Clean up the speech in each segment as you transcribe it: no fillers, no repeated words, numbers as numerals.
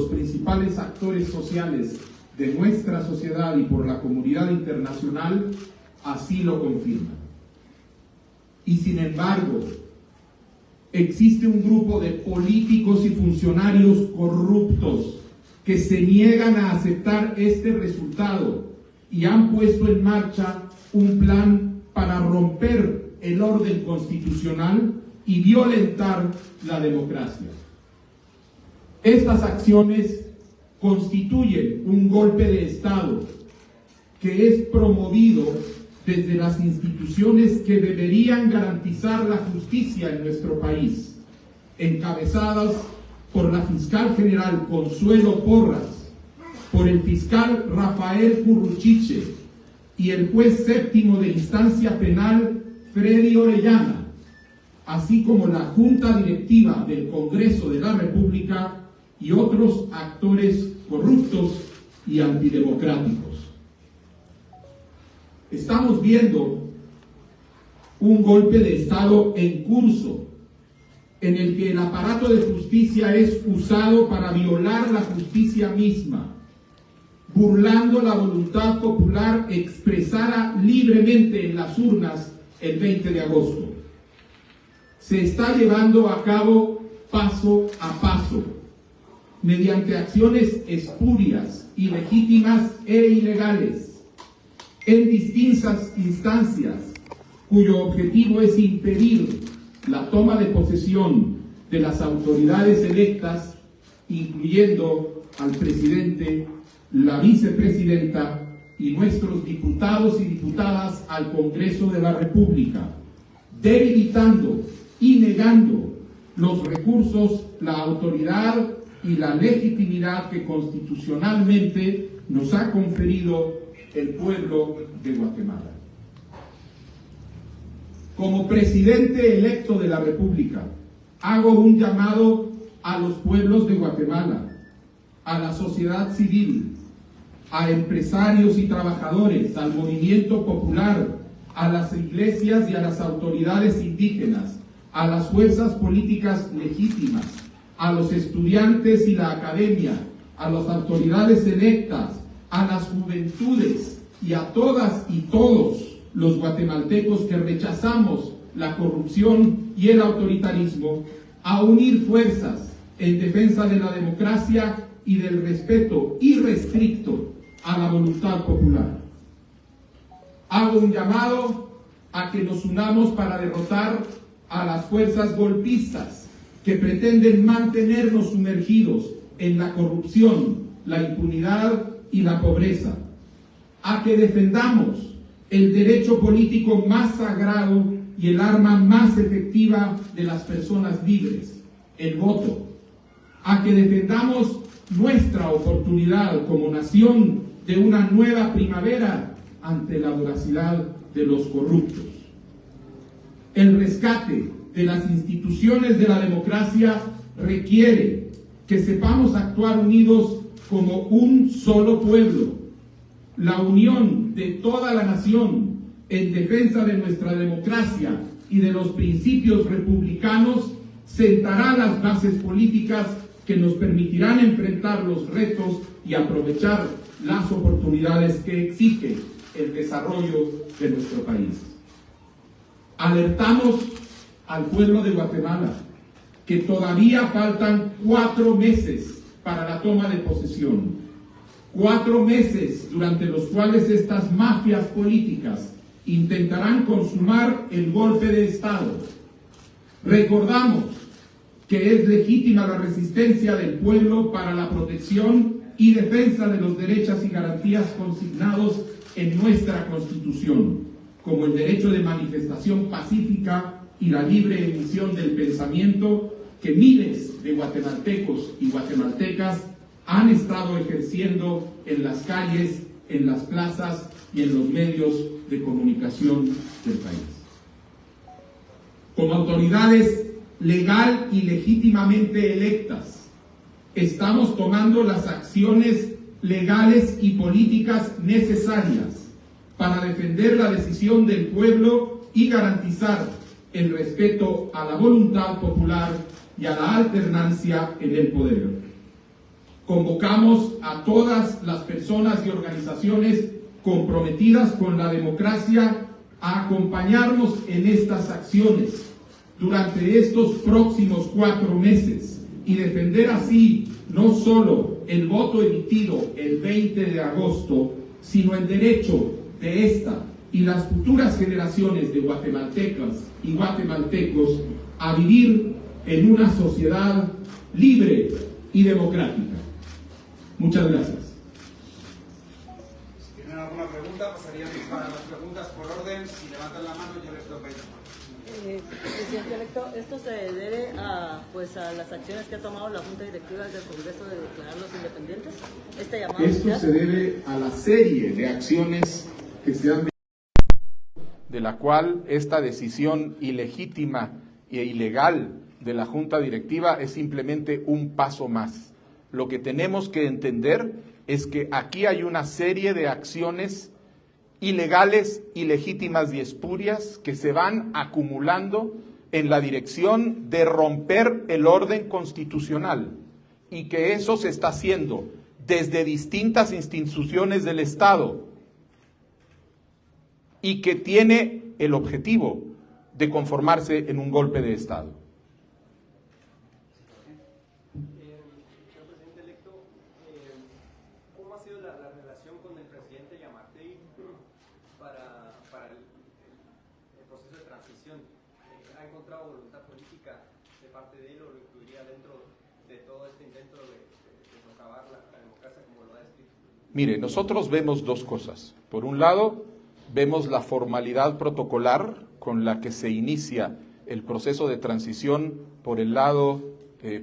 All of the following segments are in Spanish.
los principales actores sociales de nuestra sociedad y por la comunidad internacional así lo confirman. Y sin embargo, existe un grupo de políticos y funcionarios corruptos que se niegan a aceptar este resultado y han puesto en marcha un plan para romper el orden constitucional y violentar la democracia. Estas acciones constituyen un golpe de Estado que es promovido desde las instituciones que deberían garantizar la justicia en nuestro país, encabezadas por la fiscal general Consuelo Porras, por el fiscal Rafael Curruchiche y el juez séptimo de instancia penal Freddy Orellana, así como la Junta Directiva del Congreso de la República y otros actores corruptos y antidemocráticos. Estamos viendo un golpe de Estado en curso, en el que el aparato de justicia es usado para violar la justicia misma, burlando la voluntad popular expresada libremente en las urnas el 20 de agosto. Se está llevando a cabo paso a paso, mediante acciones espurias, ilegítimas e ilegales, en distintas instancias, cuyo objetivo es impedir la toma de posesión de las autoridades electas, incluyendo al presidente, la vicepresidenta y nuestros diputados y diputadas al Congreso de la República, debilitando y negando los recursos, la autoridad y la legitimidad que constitucionalmente nos ha conferido el pueblo de Guatemala. Como presidente electo de la República, hago un llamado a los pueblos de Guatemala, a la sociedad civil, a empresarios y trabajadores, al movimiento popular, a las iglesias y a las autoridades indígenas, a las fuerzas políticas legítimas, a los estudiantes y la academia, a las autoridades electas, a las juventudes y a todas y todos los guatemaltecos que rechazamos la corrupción y el autoritarismo, a unir fuerzas en defensa de la democracia y del respeto irrestricto a la voluntad popular. Hago un llamado a que nos unamos para derrotar a las fuerzas golpistas que pretenden mantenernos sumergidos en la corrupción, la impunidad y la pobreza, a que defendamos el derecho político más sagrado y el arma más efectiva de las personas libres, el voto, a que defendamos nuestra oportunidad como nación de una nueva primavera ante la voracidad de los corruptos. El rescate de las instituciones de la democracia requiere que sepamos actuar unidos como un solo pueblo. La unión de toda la nación en defensa de nuestra democracia y de los principios republicanos sentará las bases políticas que nos permitirán enfrentar los retos y aprovechar las oportunidades que exige el desarrollo de nuestro país. Alertamos al pueblo de Guatemala que todavía faltan 4 meses para la toma de posesión. 4 meses durante los cuales estas mafias políticas intentarán consumar el golpe de Estado. Recordamos que es legítima la resistencia del pueblo para la protección y defensa de los derechos y garantías consignados en nuestra Constitución, como el derecho de manifestación pacífica y la libre emisión del pensamiento que miles de guatemaltecos y guatemaltecas han estado ejerciendo en las calles, en las plazas y en los medios de comunicación del país. Como autoridades legal y legítimamente electas, estamos tomando las acciones legales y políticas necesarias para defender la decisión del pueblo y garantizar el respeto a la voluntad popular y a la alternancia en el poder. Convocamos a todas las personas y organizaciones comprometidas con la democracia a acompañarnos en estas acciones durante estos próximos 4 meses y defender así no solo el voto emitido el 20 de agosto, sino el derecho de esta y las futuras generaciones de guatemaltecas y guatemaltecos a vivir en una sociedad libre y democrática. Muchas gracias. Si tienen alguna pregunta, pasaríamos a las preguntas por orden. Si levantan la mano, yo les doy país. Presidente electo, esto se debe a las acciones que ha tomado la Junta Directiva del Congreso de declararlos independientes. Esto se debe a la serie de acciones que se han, de la cual esta decisión ilegítima e ilegal de la Junta Directiva es simplemente un paso más. Lo que tenemos que entender es que aquí hay una serie de acciones ilegales, ilegítimas y espurias que se van acumulando en la dirección de romper el orden constitucional y que eso se está haciendo desde distintas instituciones del Estado y que tiene el objetivo de conformarse en un golpe de Estado. Señor presidente electo, ¿cómo ha sido la relación con el presidente Yamatei para el proceso de transición? ¿Ha encontrado voluntad política de parte de él o lo incluiría dentro de todo este intento de socavar la democracia como lo ha descrito? Mire, nosotros vemos dos cosas. Por un lado, vemos la formalidad protocolar con la que se inicia el proceso de transición por el lado,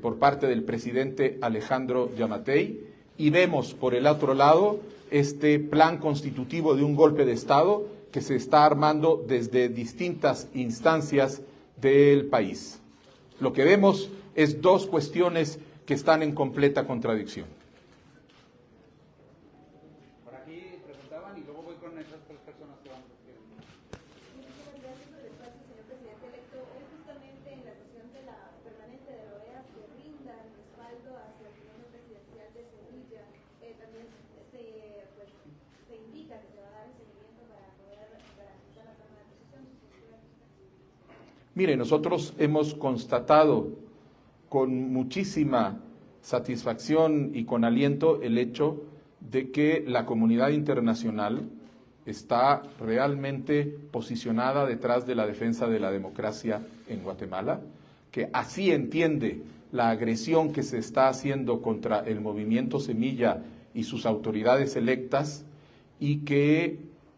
por parte del presidente Alejandro Yamatei, y vemos por el otro lado este plan constitutivo de un golpe de Estado que se está armando desde distintas instancias del país. Lo que vemos es dos cuestiones que están en completa contradicción. Por aquí preguntaban y luego voy con esas 3 personas que van. Gracias por el espacio, señor presidente electo. Hoy justamente en la sesión de la permanente de la OEA se brinda el respaldo hacia el gobierno presidencial de Sevilla. También se indica que se va a dar el seguimiento para poder garantizar la toma de posición. Mire, nosotros hemos constatado con muchísima satisfacción y con aliento el hecho de que la comunidad internacional está realmente posicionada detrás de la defensa de la democracia en Guatemala, que así entiende la agresión que se está haciendo contra el movimiento Semilla y sus autoridades electas, y que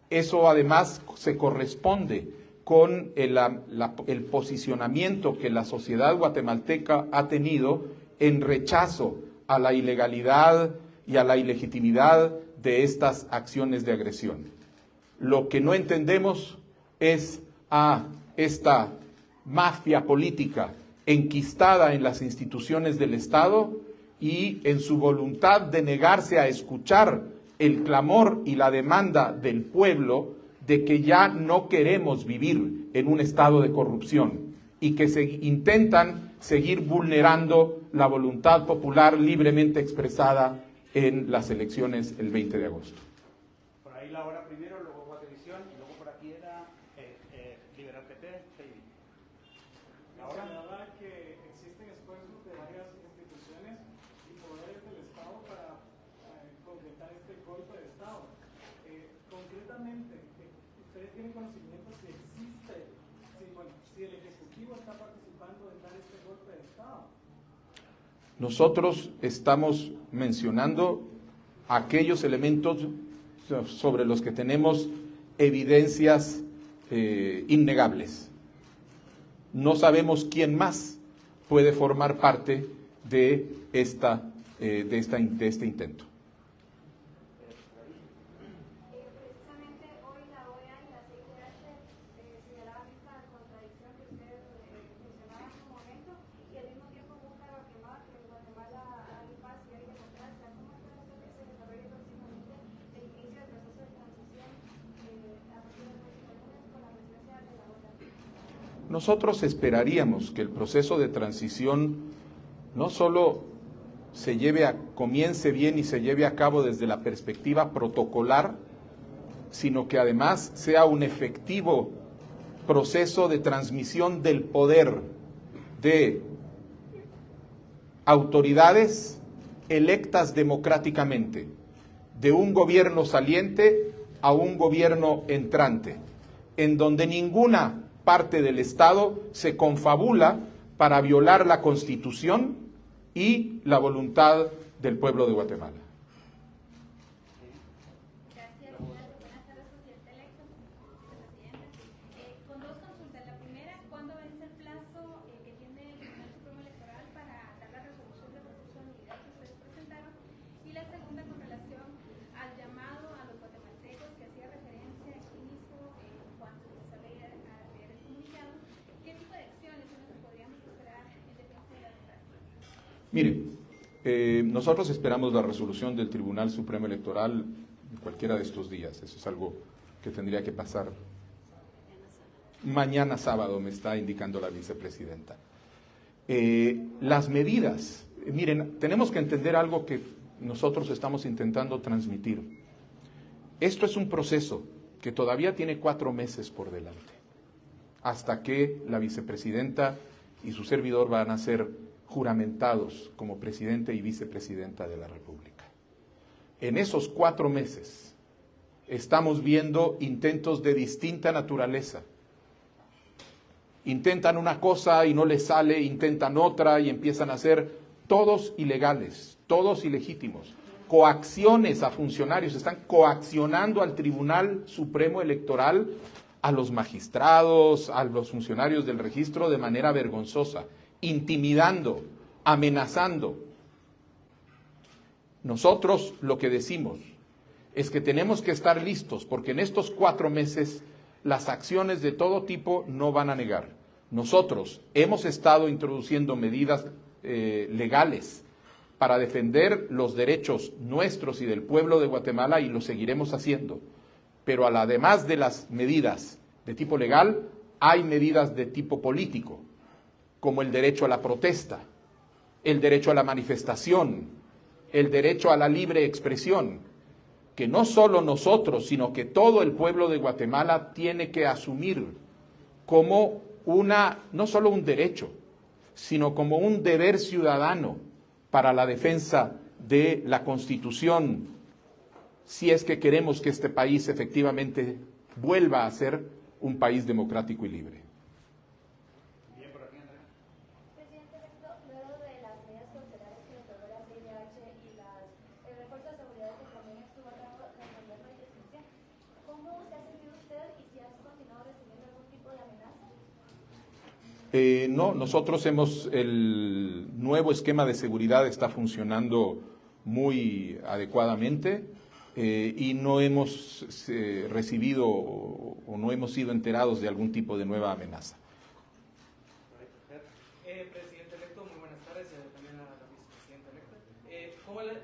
eso además se corresponde con el posicionamiento que la sociedad guatemalteca ha tenido en rechazo a la ilegalidad y a la ilegitimidad de estas acciones de agresión. Lo que no entendemos es a esta mafia política enquistada en las instituciones del Estado y en su voluntad de negarse a escuchar el clamor y la demanda del pueblo de que ya no queremos vivir en un estado de corrupción y que intentan seguir vulnerando la voluntad popular libremente expresada en las elecciones el 20 de agosto. Por ahí la hora primero, luego Guatevisión y luego por aquí era Liberal PT, Heidi. Ahora Señalaba que existen esfuerzos de varias instituciones y poderes del Estado para concretar este golpe de Estado. Concretamente, ¿ustedes tienen conocimiento si existe, si el Ejecutivo está participando en dar este golpe de Estado? Nosotros estamos mencionando aquellos elementos sobre los que tenemos evidencias innegables. No sabemos quién más puede formar parte de este intento. Precisamente hoy la OEA y la CIDH señalaban esta contradicción que usted mencionaba hace un momento y al mismo tiempo busca afirmar que en Guatemala hay paz y hay democracia. ¿Cómo está ese desarrollo próximamente del inicio del proceso de transición a partir del próximo lunes con la presidencia de la OEA? Nosotros esperaríamos que el proceso de transición no solo comience bien y se lleve a cabo desde la perspectiva protocolar, sino que además sea un efectivo proceso de transmisión del poder de autoridades electas democráticamente, de un gobierno saliente a un gobierno entrante, en donde ninguna parte del Estado se confabula para violar la Constitución y la voluntad del pueblo de Guatemala. Gracias. Buenas tardes, presidente electo. Con dos consultas. La primera, ¿cuándo vence el plazo que tiene el Tribunal Supremo Electoral para dar la resolución de recurso de nulidad que ustedes presentaron? Y la segunda, con relación al llamado a los guatemaltecos que hacía referencia aquí mismo cuando se sale a leer el comunicado, ¿qué tipo de acciones podríamos esperar en defensa de la democracia? Mire, nosotros esperamos la resolución del Tribunal Supremo Electoral en cualquiera de estos días. Eso es algo que tendría que pasar mañana sábado, me está indicando la vicepresidenta. Las medidas, miren, tenemos que entender algo que nosotros estamos intentando transmitir. Esto es un proceso que todavía tiene 4 meses por delante, hasta que la vicepresidenta y su servidor van a ser juramentados como presidente y vicepresidenta de la República. En esos 4 meses estamos viendo intentos de distinta naturaleza. Intentan una cosa y no les sale, intentan otra y empiezan a ser todos ilegales, todos ilegítimos. Coacciones a funcionarios, están coaccionando al Tribunal Supremo Electoral, a los magistrados, a los funcionarios del registro de manera vergonzosa, intimidando, amenazando. Nosotros lo que decimos es que tenemos que estar listos, porque en estos 4 meses las acciones de todo tipo no van a negar. Nosotros hemos estado introduciendo medidas legales para defender los derechos nuestros y del pueblo de Guatemala, y lo seguiremos haciendo. Pero además de las medidas de tipo legal, hay medidas de tipo político, como el derecho a la protesta, el derecho a la manifestación, el derecho a la libre expresión, que no solo nosotros, sino que todo el pueblo de Guatemala tiene que asumir como no solo un derecho, sino como un deber ciudadano para la defensa de la Constitución, si es que queremos que este país efectivamente vuelva a ser un país democrático y libre. Bien, por aquí, Andrea. Presidente electo, luego de las medidas cautelares que le otorgó la CIDH y el refuerzo de seguridad que también estuvo dando el gobierno de presidencia, ¿cómo se ha sentido usted y si has continuado recibiendo algún tipo de amenaza? No, nosotros el nuevo esquema de seguridad está funcionando muy adecuadamente y no hemos recibido o no hemos sido enterados de algún tipo de nueva amenaza. Presidente electo, muy buenas tardes, también a la vicepresidenta electa.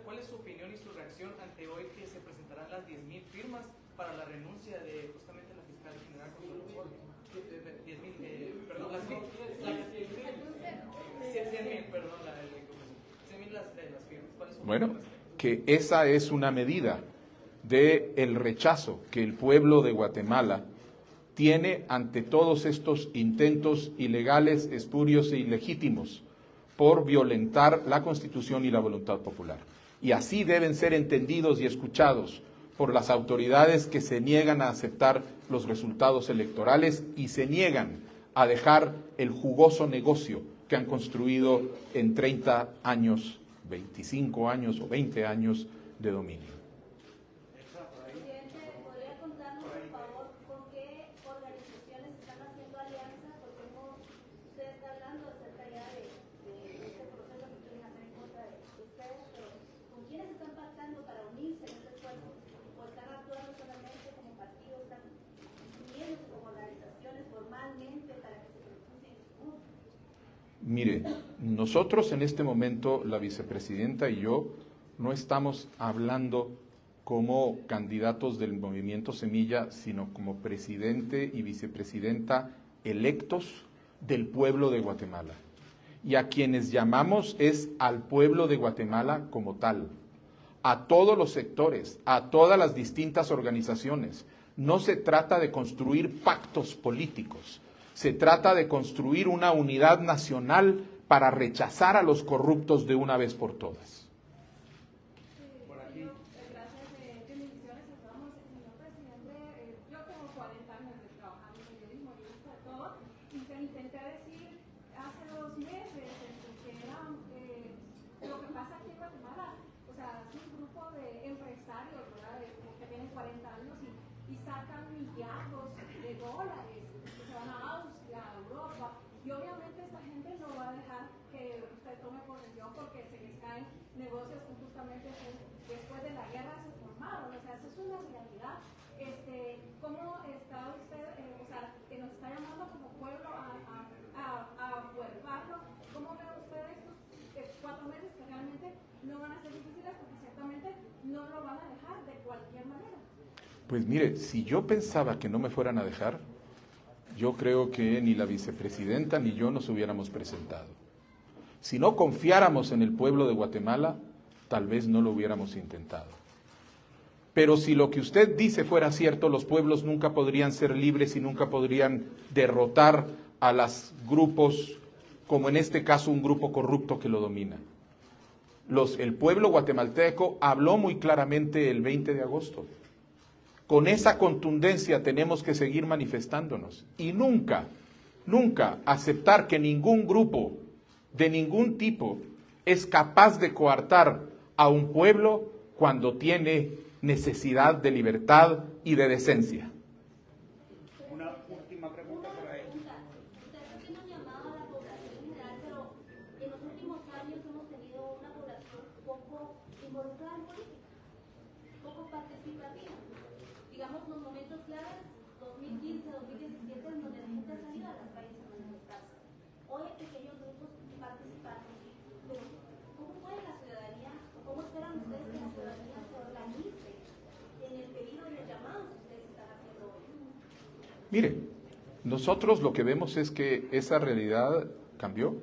¿Cuál es su opinión y su reacción ante hoy que se presentarán las 10,000 firmas para la renuncia de justamente la fiscal general Consuelo Porras? 10,000, perdón, las 100,000, perdón, 100,000 las firmas. ¿Cuál es su Bueno, opinión? que esa es una medida del rechazo que el pueblo de Guatemala tiene ante todos estos intentos ilegales, espurios e ilegítimos por violentar la Constitución y la voluntad popular. Y así deben ser entendidos y escuchados por las autoridades que se niegan a aceptar los resultados electorales y se niegan a dejar el jugoso negocio que han construido en 30 años, 25 años o 20 años de dominio. Presidente, ¿podría contarnos, por favor, con qué organizaciones están haciendo alianza? Porque usted está hablando acerca ya de este proceso que quieren hacer en contra de ustedes, pero ¿con quiénes están pactando para unirse en este esfuerzo? ¿O están actuando solamente como partidos, están uniéndose como organizaciones formalmente para que se beneficien su mundo? Mire, nosotros en este momento, la vicepresidenta y yo, no estamos hablando como candidatos del movimiento Semilla, sino como presidente y vicepresidenta electos del pueblo de Guatemala. y a quienes llamamos es al pueblo de Guatemala como tal, a todos los sectores, a todas las distintas organizaciones. No se trata de construir pactos políticos, se trata de construir una unidad nacional para rechazar a los corruptos de una vez por todas. Gracias, bendiciones a todos, señor presidente. Yo tengo 40 años de trabajar en periodismo, yo he visto de todo, y se intenté decir hace 2 meses que era lo que pasa aquí en Guatemala, o sea, es un grupo de empresarios, ¿verdad?, que tienen 40 años y sacan millardos de dólares, que se van a Austria, a Europa, y obviamente esta gente no va a dejar que usted tome posesión porque se les caen negocios que justamente después de la guerra se formaron. O sea, eso es una realidad. ¿Cómo está usted, o sea, que nos está llamando como pueblo a fuerzarlo? ¿Cómo ve usted estos 4 meses que realmente no van a ser difíciles porque ciertamente no lo van a dejar de cualquier manera? Pues mire, si yo pensaba que no me fueran a dejar, yo creo que ni la vicepresidenta ni yo nos hubiéramos presentado. Si no confiáramos en el pueblo de Guatemala, tal vez no lo hubiéramos intentado. Pero si lo que usted dice fuera cierto, los pueblos nunca podrían ser libres y nunca podrían derrotar a los grupos, como en este caso un grupo corrupto que lo domina. El pueblo guatemalteco habló muy claramente el 20 de agosto. Con esa contundencia tenemos que seguir manifestándonos y nunca aceptar que ningún grupo de ningún tipo es capaz de coartar a un pueblo cuando tiene necesidad de libertad y de decencia. Una última pregunta por ahí. Usted está haciendo un llamado a la población en general, pero en los últimos años hemos tenido una población poco involucrada en política, poco participativa. Digamos, los momentos claves, 2015, 2017, en donde la gente ha salido a las calles a manifestarse. Hoy hay pequeños grupos participando. Pero, ¿cómo puede la ciudadanía, o cómo esperan ustedes que la ciudadanía se organice en el pedido y el llamado que ustedes están haciendo hoy? Mire, nosotros lo que vemos es que esa realidad cambió.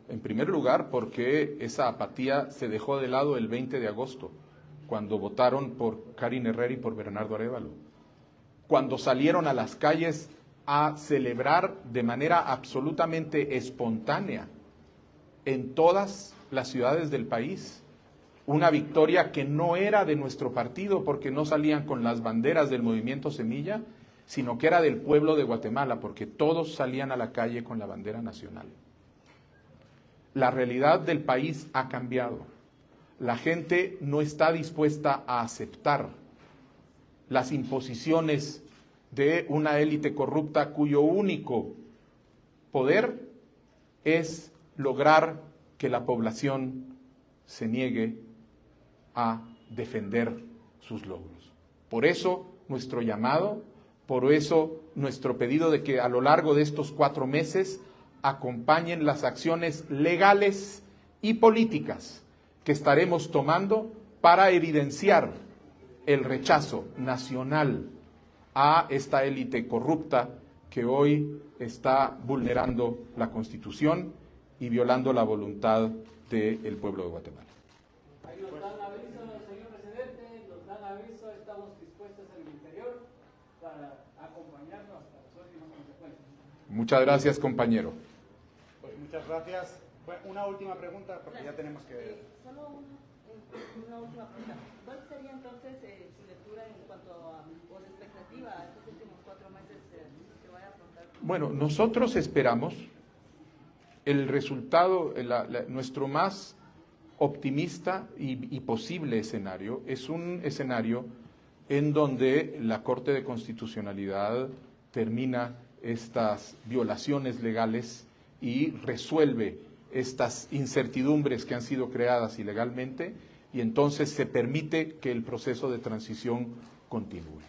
En primer lugar, porque esa apatía se dejó de lado el 20 de agosto, cuando votaron por Karin Herrera y por Bernardo Arévalo, cuando salieron a las calles a celebrar de manera absolutamente espontánea en todas las ciudades del país una victoria que no era de nuestro partido, porque no salían con las banderas del movimiento Semilla, sino que era del pueblo de Guatemala, porque todos salían a la calle con la bandera nacional. La realidad del país ha cambiado. La gente no está dispuesta a aceptar las imposiciones de una élite corrupta cuyo único poder es lograr que la población se niegue a defender sus logros. Por eso nuestro llamado, por eso nuestro pedido de que a lo largo de estos 4 meses acompañen las acciones legales y políticas que estaremos tomando para evidenciar el rechazo nacional a esta élite corrupta que hoy está vulnerando la Constitución y violando la voluntad del pueblo de Guatemala. Ahí nos dan aviso, señor presidente, nos dan aviso, estamos dispuestos en el interior para acompañarnos hasta las últimas consecuencias. Muchas gracias, compañero. Pues muchas gracias. Bueno, una última pregunta, porque ya tenemos que... Solo una última pregunta. ¿Cuál sería entonces su lectura en cuanto a o de expectativa a estos últimos 4 meses que vaya a afrontar? Bueno, nosotros esperamos el resultado, nuestro más optimista y posible escenario es un escenario en donde la Corte de Constitucionalidad termina estas violaciones legales y resuelve estas incertidumbres que han sido creadas ilegalmente y entonces se permite que el proceso de transición continúe.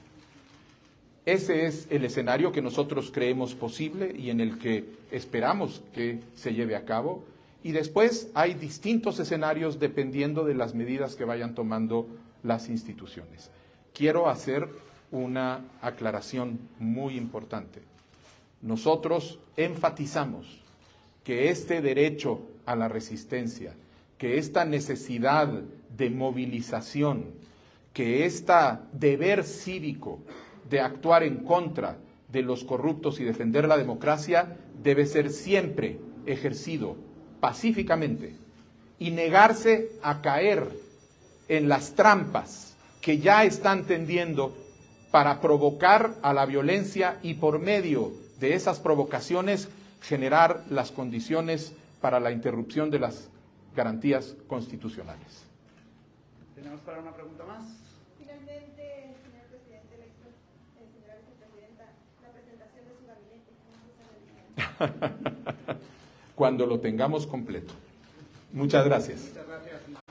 Ese es el escenario que nosotros creemos posible y en el que esperamos que se lleve a cabo. Y después hay distintos escenarios dependiendo de las medidas que vayan tomando las instituciones. Quiero hacer una aclaración muy importante. Nosotros enfatizamos que este derecho a la resistencia, que esta necesidad de movilización, que este deber cívico de actuar en contra de los corruptos y defender la democracia debe ser siempre ejercido pacíficamente y negarse a caer en las trampas que ya están tendiendo para provocar a la violencia y por medio de esas provocaciones generar las condiciones para la interrupción de las garantías constitucionales. ¿Tenemos para una pregunta más? Finalmente, señor presidente electo, señora vicepresidenta, la presentación de su gabinete, ¿cómo se realiza? Cuando lo tengamos completo. Muchas gracias. Muchas gracias.